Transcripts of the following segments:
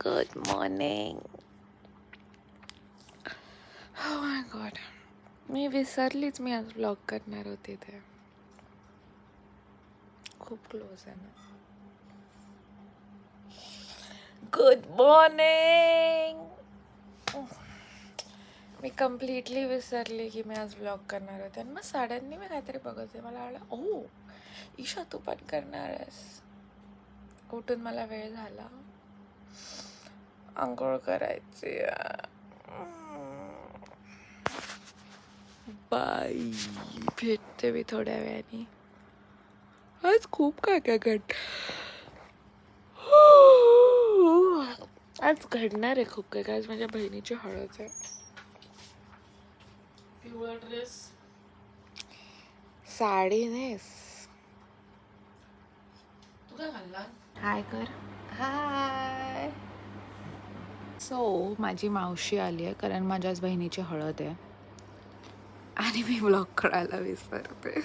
Good morning. हो माय God, मी विसरलीच मी आज vlog करणार होते. ते खूप क्लोज आहे ना. Good morning. मी कम्प्लिटली विसरले की मी आज व्लॉग करणार होते. आणि मग सडनली मी काहीतरी बघते, मला आलं ओ ईशा तू पण करणार आहेस. उठून मला वेळ झाला, आंघोळ करायची. बाय, भेटते मी थोड्या वेळाने. आज खूप काय काय आज घडणार आहे खूप काय. आज माझ्या बहिणीची हळद आहे. पिवळा ड्रेस, साडी नेस. तू काय घालणार? हाय कर. हाय. सो माझी मावशी आली आहे कारण माझ्याच बहिणीची हळद आहे आणि मी व्लॉग करायला विसरते.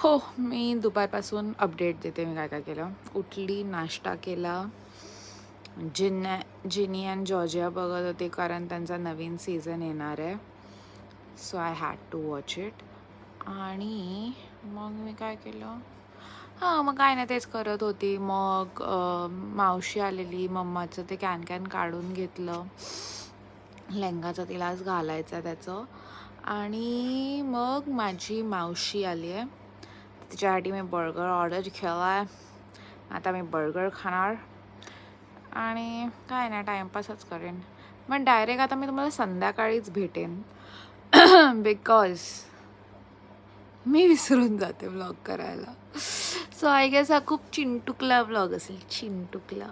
हो, मी दुपारपासून अपडेट देते मी काय काय केलं. उठली, नाश्ता केला. जिनी अँड जॉर्जिया बघत होते कारण त्यांचा नवीन सीझन येणार आहे. So I had to watch it. आणि मग मी काय केलं, मग काय नाही तेच करत होती. मग मावशी आलेली, मम्माचं ते कॅन काढून घेतलं. लेहंगाचं तिला आज घालायचं त्याचं. आणि मग माझी मावशी आली आहे, तिच्यासाठी मी बर्गर ऑर्डर केला आहे. आता मी बर्गर खाणार आणि काय नाही टाईमपासच करेन. पण डायरेक्ट आता मी तुम्हाला संध्याकाळीच भेटेन बिकॉज मी विसरून जाते व्लॉग करायला. सो आय गेस हा खूप चिंटुकला व्लॉग असेल. चिंटुकला.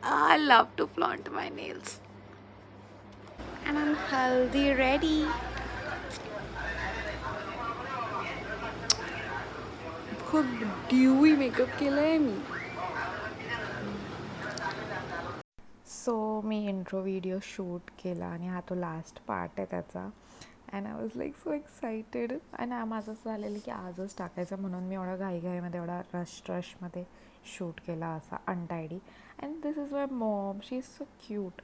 I love to flaunt my nails. And I'm healthy ready. खूप ड्यूई मेकअप केलाय मी. सो मी इंट्रो व्हिडिओ शूट केला आणि हा तो लास्ट पार्ट आहे त्याचा. And I was like so excited. आणि माझं असं झालेलं की आजच टाकायचं म्हणून मी एवढा घाईमध्ये एवढा रशमध्ये शूट केला असा untidy. And this is my mom. She is so cute.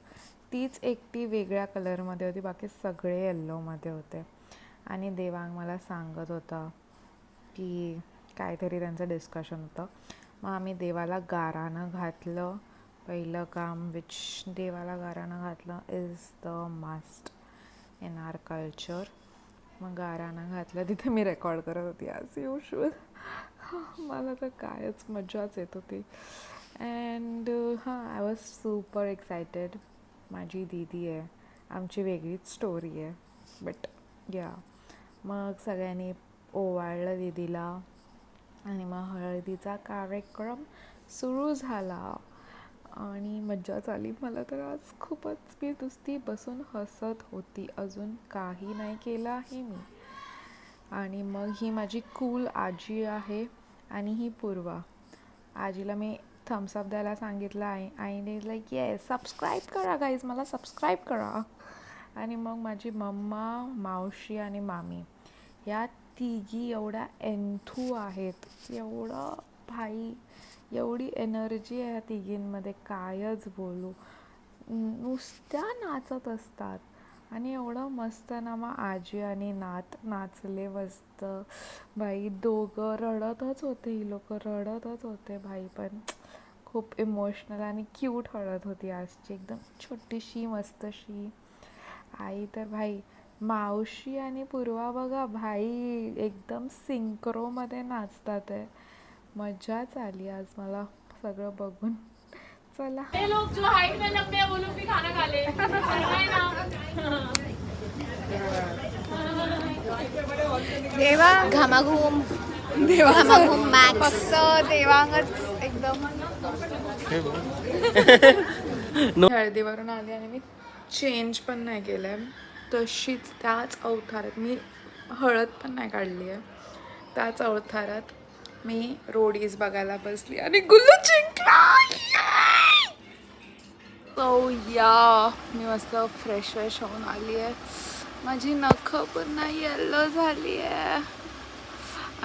तीच एकटी वेगळ्या कलरमध्ये होती, बाकी सगळे येल्लोमध्ये होते. आणि देवांग मला सांगत होता की काहीतरी त्यांचं डिस्कशन होतं. मग आम्ही देवाला गाराणं घातलं. पहिलं काम विच देवाला गाराणं घातलं is the must in our culture. मग गाराणं घातलं, तिथे मी रेकॉर्ड करत होती ॲज युजुअल. मला तर कायच मजाच येत होती. And I was super excited. माझी दीदी आहे, आमची वेगळीच स्टोरी आहे. बट या मग सगळ्यांनी ओवाळलं दीदीला आणि मग हळदीचा कार्यक्रम सुरू झाला आणि मज्जाच आली. मला तर आज खूपच, मी नुसती बसून हसत होती. अजून काही नाही केलं आहे मी. आणि मग ही माझी कूल आजी आहे आणि ही पूर्वा. आजीला मी थम्सअप द्यायला सांगितलं आहे. आईने इज लाईक येस सबस्क्राईब करा गाईज, मला सबस्क्राईब करा. आणि मग माझी मम्मा, मावशी आणि मामी या तिघी एवढ्या एन्थू आहेत. एवढं भाई, एवढी एनर्जी आहे या तिघींमध्ये, कायच बोलू. नुसत्या नाचत असतात आणि एवढं मस्त ना. मग आजी आणि नात नाचले मस्त बाई. दोघं रडतच होते, ही लोक रडतच होते भाई. पण खूप इमोशनल आणि क्यूट हळद होती आजची, एकदम छोटीशी मस्तशी. आई तर भाई, मावशी आणि पूर्वा बघा भाई एकदम सिंक्रोमध्ये नाचतात आहे. मजाच आली आज मला सगळं बघून. चला लोग जो हाइट में लंबे हैं वो लोग भी खाना खा ले. देवा घामाघूम, घामाघूम मॅक्स. फक्त देवांगच एकदम. हळदीवरून आली आणि मी चेंज पण नाही केलं आहे, तशीच त्याच अवतारात. मी हळद पण नाही काढली आहे, त्याच अवतारात मी रोडीज बघायला बसली आणि गुल्लू जिंकला. सो या मी मस्त फ्रेश होऊन आली आहे. माझी नखं पुन्हा येल्लो झाली आहे.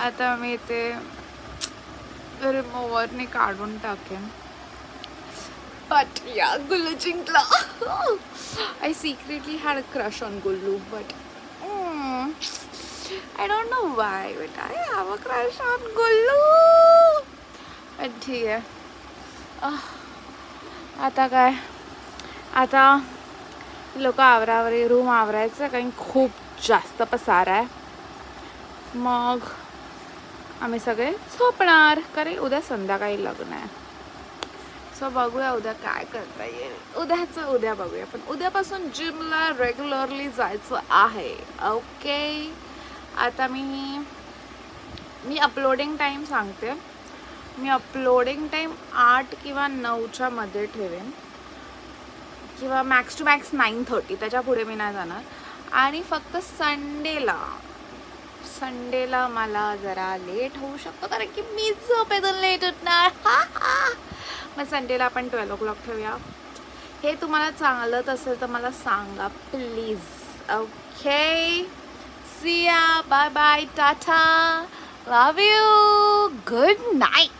आता मी ते रिमूव्हरने काढून टाकेन. But yeah, Gullu jinkla. I secretly had a crush on Gullu, but I don't know why, but I have a crush on Gullu. But ठीक आहे. आता काय, आता लोक आवरावरी रूम आवरायचं कारण खूप जास्त पसारा आहे. मग आम्ही सगळे झोपणार कारण उद्या संध्याकाळी लग्न आहे. सो बघूया उद्या काय करता येईल. उद्याचं उद्या बघूया. पण उद्यापासून जिमला रेग्युलरली जायचं आहे. ओके. आता मी अपलोडिंग टाईम सांगते. मी अपलोडिंग टाईम 8 किंवा 9च्या मध्ये ठेवेन, किंवा मॅक्स टू मॅक्स 9:30. त्याच्या पुढे मी नाही जाणार. आणि फक्त संडेला मला जरा लेट होऊ शकतो कारण की मी झोपेतून लेट उठणार. मग संडेला आपण 12 o'clock ठेवूया. हे तुम्हाला चांगलंच असेल तर मला सांगा please. Okay. See ya. Bye bye. Tata. Love you. Good night.